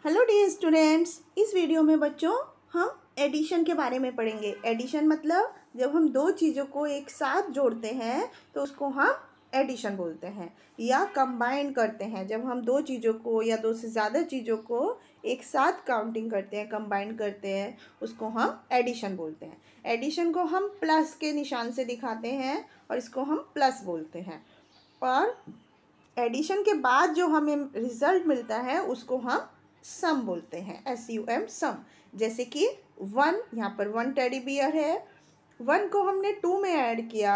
Hello dear students, इस video में बच्चों हम एडिशन के बारे में पढ़ेंगे। एडिशन मतलब जब हम दो चीज़ों को एक साथ जोड़ते हैं तो उसको हम एडिशन बोलते हैं, या कंबाइन करते हैं। जब हम दो चीज़ों को या दो से ज़्यादा चीज़ों को एक साथ काउंटिंग करते हैं, कंबाइन करते हैं, उसको हम एडिशन बोलते हैं। एडिशन को हम प्लस के निशान से दिखाते हैं और इसको हम प्लस बोलते हैं। और एडिशन के बाद जो हमें रिजल्ट मिलता है उसको हम सम बोलते हैं, SUM सम। जैसे कि 1, यहाँ पर 1 टेडी बियर है, 1 को हमने 2 में ऐड किया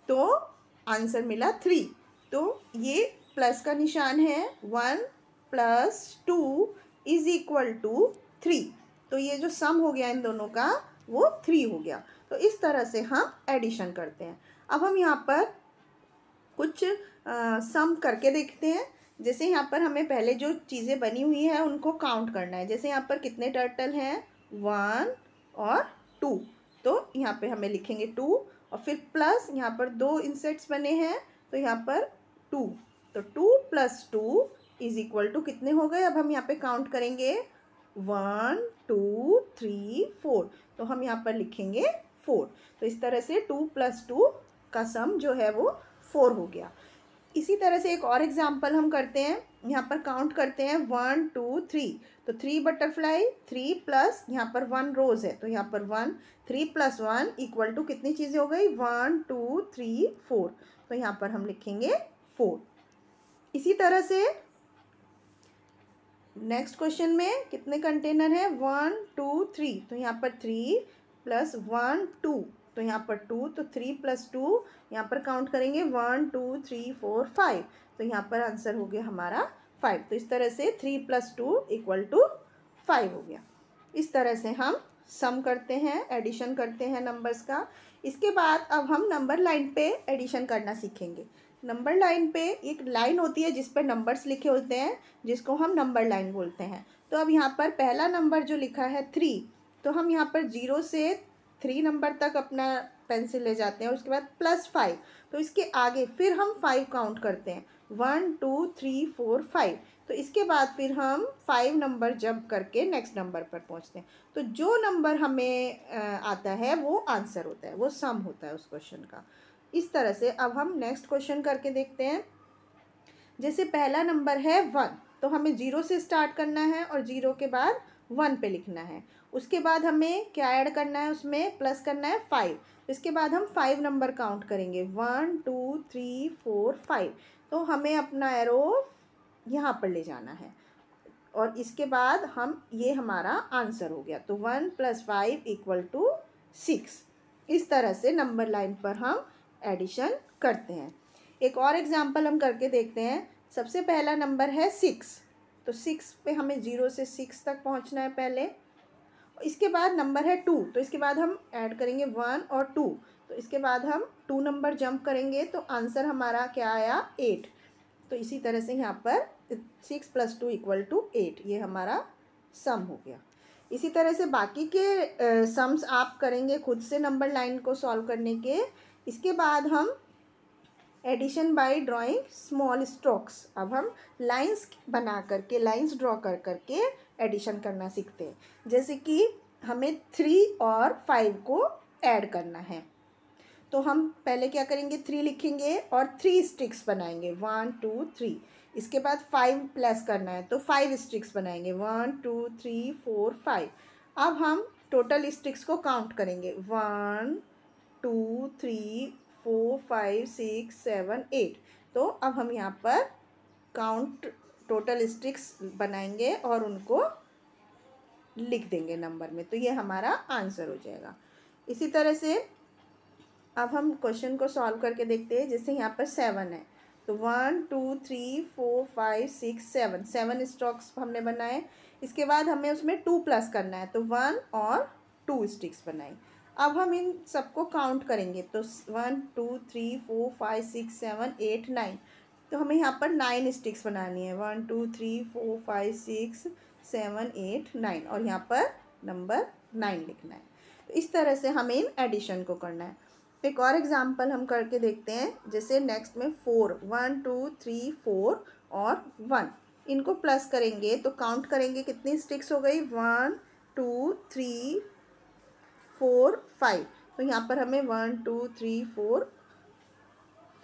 तो आंसर मिला 3। तो ये प्लस का निशान है, 1 + 2 = 3। तो ये जो सम हो गया इन दोनों का वो 3 हो गया। तो इस तरह से हम एडिशन करते हैं। अब हम यहाँ पर कुछ सम करके देखते हैं। जैसे यहाँ पर हमें पहले जो चीज़ें बनी हुई हैं उनको काउंट करना है। जैसे यहाँ पर कितने टर्टल हैं, 1 और 2। तो यहाँ पे हमें लिखेंगे 2 और फिर प्लस यहाँ पर 2 इंसेक्ट्स बने हैं तो यहाँ पर 2। तो 2 + 2 = कितने हो गए। अब हम यहाँ पे काउंट करेंगे 1 2 3 4। तो हम यहाँ पर लिखेंगे 4। तो इस तरह से 2 + 2 का सम जो है वो 4 हो गया। इसी तरह से एक और एग्जाम्पल हम करते हैं। यहाँ पर काउंट करते हैं 1 2 3। तो 3 बटरफ्लाई, 3 प्लस यहाँ पर 1 रोज है तो यहाँ पर 1, 3 + 1 = कितनी चीज़ें हो गई, 1 2 3 4। तो यहाँ पर हम लिखेंगे 4। इसी तरह से नेक्स्ट क्वेश्चन में कितने कंटेनर हैं, 1 2 3। तो यहाँ पर 3 + 1 2। तो यहाँ पर 2, तो 3 + 2 यहाँ पर काउंट करेंगे 1 2 3 4 5। तो यहाँ पर आंसर हो गया हमारा 5। तो इस तरह से 3 + 2 = 5 हो गया। इस तरह से हम सम करते हैं, एडिशन करते हैं नंबर्स का। इसके बाद अब हम नंबर लाइन पे एडिशन करना सीखेंगे। नंबर लाइन पे एक लाइन होती है जिस पर नंबर्स लिखे होते हैं, जिसको हम नंबर लाइन बोलते हैं। तो अब यहाँ पर पहला नंबर जो लिखा है 3, तो हम यहाँ पर 0 से 3 नंबर तक अपना पेंसिल ले जाते हैं और उसके बाद +5। तो इसके आगे फिर हम 5 काउंट करते हैं, 1 2 3 4 5। तो इसके बाद फिर हम 5 नंबर जंप करके नेक्स्ट नंबर पर पहुंचते हैं। तो जो नंबर हमें आता है वो आंसर होता है, वो सम होता है उस क्वेश्चन का। इस तरह से अब हम नेक्स्ट क्वेश्चन करके देखते हैं। जैसे पहला नंबर है 1, तो हमें 0 से स्टार्ट करना है और 0 के बाद 1 पे लिखना है। उसके बाद हमें क्या ऐड करना है, उसमें प्लस करना है 5। इसके बाद हम 5 नंबर काउंट करेंगे, 1 2 3 4 5। तो हमें अपना एरो यहाँ पर ले जाना है और इसके बाद हम ये हमारा आंसर हो गया। तो 1 + 5 = 6। इस तरह से नंबर लाइन पर हम एडिशन करते हैं। एक और एग्जांपल हम करके देखते हैं। सबसे पहला नंबर है 6, तो 6 पे हमें 0 से 6 तक पहुंचना है पहले। इसके बाद नंबर है 2, तो इसके बाद हम ऐड करेंगे 1 और 2। तो इसके बाद हम 2 नंबर जंप करेंगे तो आंसर हमारा क्या आया, 8। तो इसी तरह से यहाँ पर 6 + 2 = 8, ये हमारा सम हो गया। इसी तरह से बाकी के सम्स आप करेंगे खुद से नंबर लाइन को सॉल्व करने के। इसके बाद हम addition by drawing small strokes. अब हम लाइंस बना करके, लाइंस ड्रॉ कर करके एडिशन करना सीखते हैं। जैसे कि हमें 3 और 5 को ऐड करना है तो हम पहले क्या करेंगे, 3 लिखेंगे और 3 स्टिक्स बनाएंगे, 1 2 3। इसके बाद 5 प्लस करना है तो 5 स्टिक्स बनाएंगे, 1 2 3 4 5। अब हम टोटल स्टिक्स को काउंट करेंगे, 1 2 3 4 5 6 7 8। तो अब हम यहाँ पर काउंट टोटल स्टिक्स बनाएंगे और उनको लिख देंगे नंबर में, तो ये हमारा आंसर हो जाएगा। इसी तरह से अब हम क्वेश्चन को सॉल्व करके देखते हैं। जैसे यहाँ पर 7 है तो 1 2 3 4 5 6 7, 7 स्टॉक्स हमने बनाए। इसके बाद हमें उसमें 2 प्लस करना है तो 1 और 2 स्टिक्स बनाए। अब हम इन सबको काउंट करेंगे तो 1 2 3 4 5 6 7 8 9। तो हमें यहाँ पर 9 स्टिक्स बनानी है, 1 2 3 4 5 6 7 8 9 और यहाँ पर नंबर 9 लिखना है। तो इस तरह से हमें इन एडिशन को करना है। एक और एग्जाम्पल हम करके देखते हैं। जैसे नेक्स्ट में 4, 1 2 3 4 और 1। इनको प्लस करेंगे तो काउंट करेंगे कितनी स्टिक्स हो गई, 1 2 3 4 5। तो यहाँ पर हमें 1 2 3 4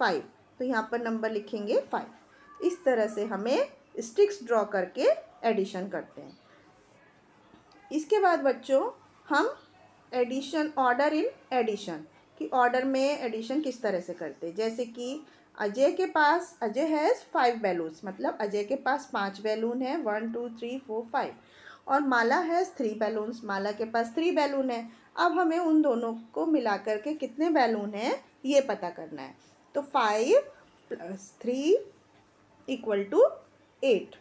5, तो यहाँ पर नंबर लिखेंगे 5। इस तरह से हमें स्टिक्स ड्रॉ करके एडिशन करते हैं। इसके बाद बच्चों हम एडिशन, ऑर्डर इन एडिशन कि ऑर्डर में एडिशन किस तरह से करते हैं। जैसे कि अजय हैज़ 5 बैलून्स, मतलब अजय के पास 5 बैलून है, 1 2 3 4 5। और माला हैज़ 3 बैलून्स, माला के पास 3 बैलून है। अब हमें उन दोनों को मिला करके कितने बैलून हैं ये पता करना है। तो 5 + 3 = 8।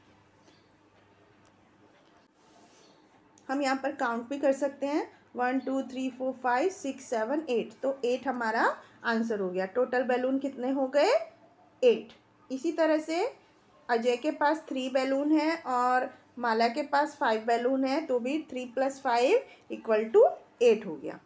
हम यहाँ पर काउंट भी कर सकते हैं, 1 2 3 4 5 6 7 8। तो 8 हमारा आंसर हो गया। टोटल बैलून कितने हो गए, 8। इसी तरह से अजय के पास 3 बैलून है और माला के पास 5 बैलून है, तो भी 3 + 5 = 8 हो गया।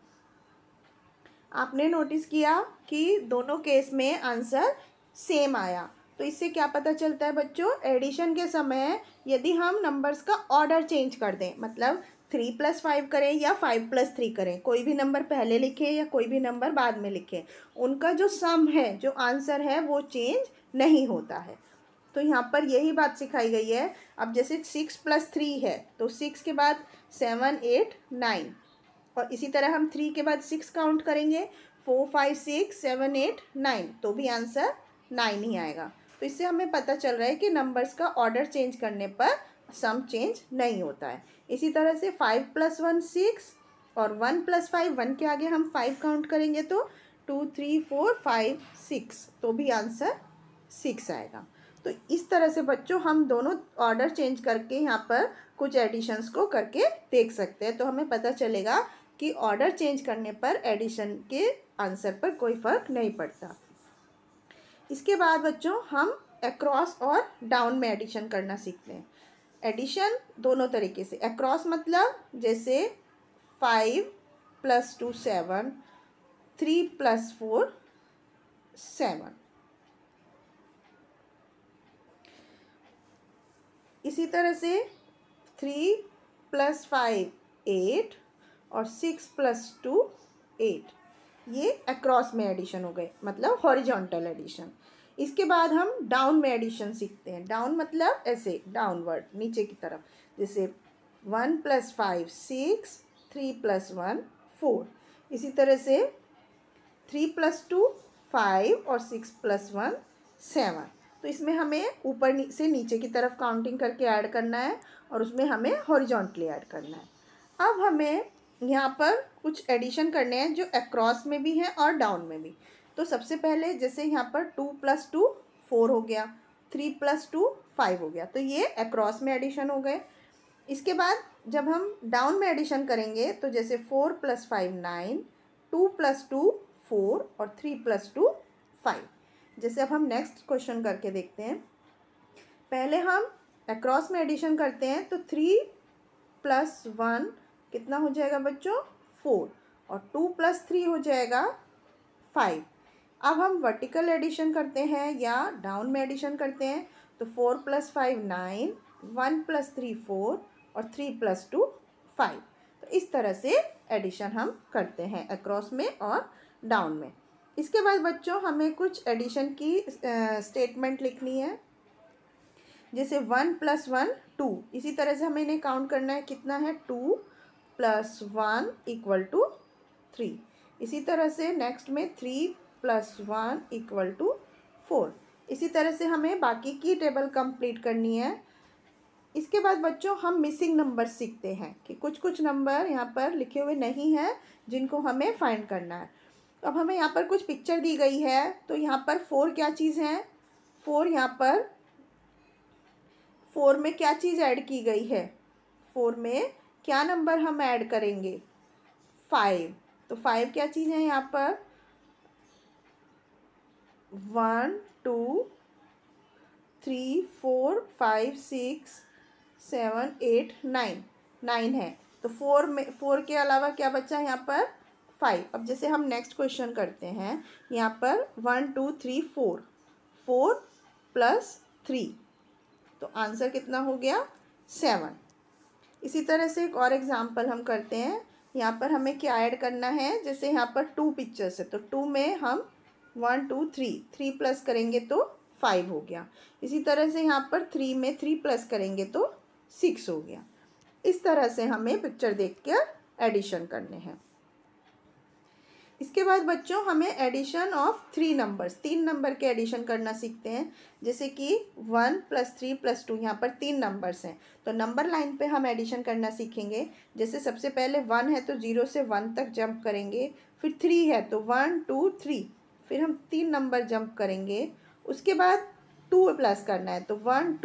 आपने नोटिस किया कि दोनों केस में आंसर सेम आया। तो इससे क्या पता चलता है बच्चों, एडिशन के समय यदि हम नंबर्स का ऑर्डर चेंज कर दें, मतलब 3 + 5 करें या 5 + 3 करें, कोई भी नंबर पहले लिखें या कोई भी नंबर बाद में लिखें, उनका जो सम है, जो आंसर है, वो चेंज नहीं होता है। तो यहाँ पर यही बात सिखाई गई है। अब जैसे 6 + 3 है तो 6 के बाद 7 8 9, और इसी तरह हम 3 के बाद 6 काउंट करेंगे, 4 5 6 7 8 9, तो भी आंसर 9 ही आएगा। तो इससे हमें पता चल रहा है कि नंबर्स का ऑर्डर चेंज करने पर सम चेंज नहीं होता है। इसी तरह से 5 + 1 6 और 1 + 5, 1 के आगे हम 5 काउंट करेंगे तो 2 3 4 5 6, तो भी आंसर 6 आएगा। तो इस तरह से बच्चों हम दोनों ऑर्डर चेंज करके यहाँ पर कुछ एडिशंस को करके देख सकते हैं। तो हमें पता चलेगा कि ऑर्डर चेंज करने पर एडिशन के आंसर पर कोई फ़र्क नहीं पड़ता। इसके बाद बच्चों हम अक्रॉस और डाउन में एडिशन करना सीखते हैं। एडिशन दोनों तरीके से, अक्रॉस मतलब जैसे 5 + 2 7, 3 + 4 7। इसी तरह से 3 + 5 8 और 6 + 2 8, ये अक्रॉस में एडिशन हो गए, मतलब हॉरिजॉन्टल एडिशन। इसके बाद हम डाउन में एडिशन सीखते हैं। डाउन मतलब ऐसे डाउनवर्ड, नीचे की तरफ, जैसे 1 + 5 6, 3 + 1 4। इसी तरह से 3 + 2 5 और 6 + 1 7। तो इसमें हमें ऊपर से नीचे की तरफ काउंटिंग करके ऐड करना है और उसमें हमें हॉरिजॉन्टली ऐड करना है। अब हमें यहाँ पर कुछ एडिशन करने हैं जो अक्रॉस में भी हैं और डाउन में भी। तो सबसे पहले जैसे यहाँ पर 2 + 2 4 हो गया, 3 + 2 5 हो गया, तो ये अक्रॉस में एडिशन हो गए। इसके बाद जब हम डाउन में एडिशन करेंगे तो जैसे 4 + 5 9, 2 + 2 4 और 3 + 2 5। जैसे अब हम नेक्स्ट क्वेश्चन करके देखते हैं। पहले हम अक्रॉस में एडिशन करते हैं तो 3 + 1 कितना हो जाएगा बच्चों, 4, और 2 + 3 हो जाएगा 5। अब हम वर्टिकल एडिशन करते हैं या डाउन में एडिशन करते हैं तो 4 + 5 9, 1 + 3 4 और 3 + 2 5। तो इस तरह से एडिशन हम करते हैं अक्रॉस में और डाउन में। इसके बाद बच्चों हमें कुछ एडिशन की स्टेटमेंट लिखनी है। जैसे 1 + 1 2, इसी तरह से हमें इन्हें काउंट करना है, कितना है 2 + 1 = 3। इसी तरह से नेक्स्ट में 3 + 1 = 4। इसी तरह से हमें बाकी की टेबल कंप्लीट करनी है। इसके बाद बच्चों हम मिसिंग नंबर सीखते हैं कि कुछ कुछ नंबर यहाँ पर लिखे हुए नहीं हैं जिनको हमें फाइंड करना है। अब हमें यहाँ पर कुछ पिक्चर दी गई है, तो यहाँ पर 4 क्या चीज़ है, 4 यहाँ पर 4 में क्या चीज़ ऐड की गई है, 4 में क्या नंबर हम ऐड करेंगे, 5। तो 5 क्या चीज़ है यहाँ पर, 1 2 3 4 5 6 7 8 9, 9 है। तो 4 के अलावा क्या बचा यहाँ पर, 5। अब जैसे हम नेक्स्ट क्वेश्चन करते हैं, यहाँ पर 1 2 3 4, 4 + 3, तो आंसर कितना हो गया 7। इसी तरह से एक और एग्जांपल हम करते हैं। यहाँ पर हमें क्या ऐड करना है, जैसे यहाँ पर 2 पिक्चर्स है तो 2 में हम 1 2 3 प्लस करेंगे तो 5 हो गया। इसी तरह से यहाँ पर 3 में 3 प्लस करेंगे तो 6 हो गया। इस तरह से हमें पिक्चर देख कर एडिशन करने हैं। इसके बाद बच्चों हमें एडिशन ऑफ 3 नंबर्स, 3 नंबर के एडिशन करना सीखते हैं। जैसे कि 1 + 3 + 2, यहाँ पर 3 नंबर्स हैं तो नंबर लाइन पे हम एडिशन करना सीखेंगे। जैसे सबसे पहले 1 है तो 0 से 1 तक जंप करेंगे, फिर 3 है तो 1 2 3, फिर हम 3 नंबर जंप करेंगे। उसके बाद 2 प्लस करना है तो 1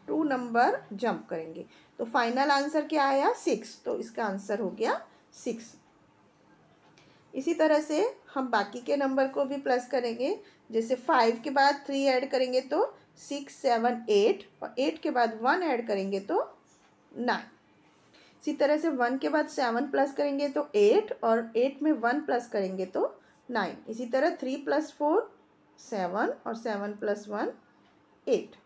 2 नंबर जंप करेंगे। तो फाइनल आंसर क्या आया 6, तो इसका आंसर हो गया 6। इसी तरह से हम बाकी के नंबर को भी प्लस करेंगे। जैसे 5 के बाद 3 ऐड करेंगे तो 6 7 8, और 8 के बाद 1 ऐड करेंगे तो 9। इसी तरह से 1 के बाद 7 प्लस करेंगे तो 8, और 8 में 1 प्लस करेंगे तो 9। इसी तरह 3 + 4 7, और 7 + 1 8।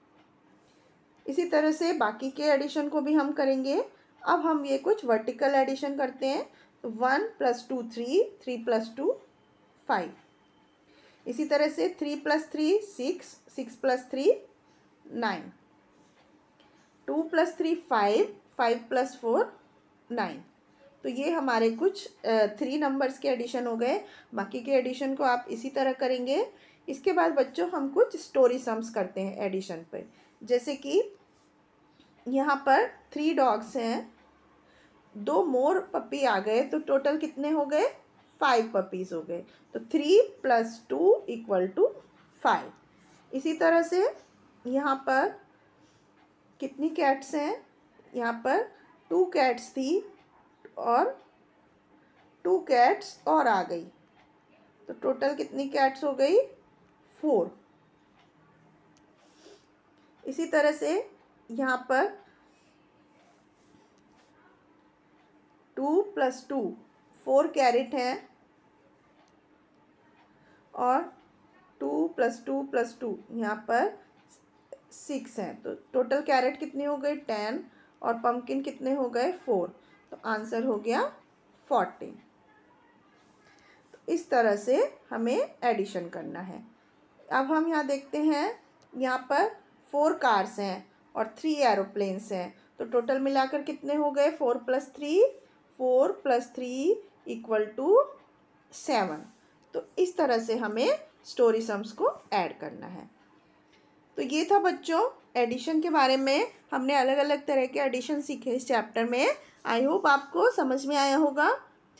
इसी तरह से बाकी के एडिशन को भी हम करेंगे। अब हम ये कुछ वर्टिकल एडिशन करते हैं। तो 1 + 2 3, 3 + 2 5। इसी तरह से 3 + 3 6, 6 + 3 9, 2 + 3 5, 5 + 4 9। तो ये हमारे कुछ 3 नंबर्स के एडिशन हो गए। बाकी के एडिशन को आप इसी तरह करेंगे। इसके बाद बच्चों हम कुछ स्टोरी सम्स करते हैं एडिशन पर। जैसे कि यहाँ पर 3 डॉग्स हैं, 2 मोर पपी आ गए तो टोटल कितने हो गए 5 पपीज़ हो गए। तो 3 + 2 = 5। इसी तरह से यहाँ पर कितनी कैट्स हैं, यहाँ पर 2 कैट्स थी और 2 कैट्स और आ गई तो टोटल कितनी कैट्स हो गई 4। इसी तरह से यहाँ पर 2 + 2 4 कैरेट हैं, और 2 + 2 + 2 यहाँ पर 6 हैं। तो टोटल कैरेट कितने हो गए 10, और पम्पकिन कितने हो गए 4। तो आंसर हो गया 14। तो इस तरह से हमें एडिशन करना है। अब हम यहाँ देखते हैं, यहाँ पर 4 कार्स हैं और 3 एरोप्लेन्स हैं। तो टोटल मिलाकर कितने हो गए 4 + 3 = 7। तो इस तरह से हमें स्टोरी सम्स को ऐड करना है। तो ये था बच्चों एडिशन के बारे में। हमने अलग अलग तरह के एडिशन सीखे इस चैप्टर में। आई होप आपको समझ में आया होगा।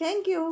Thank you.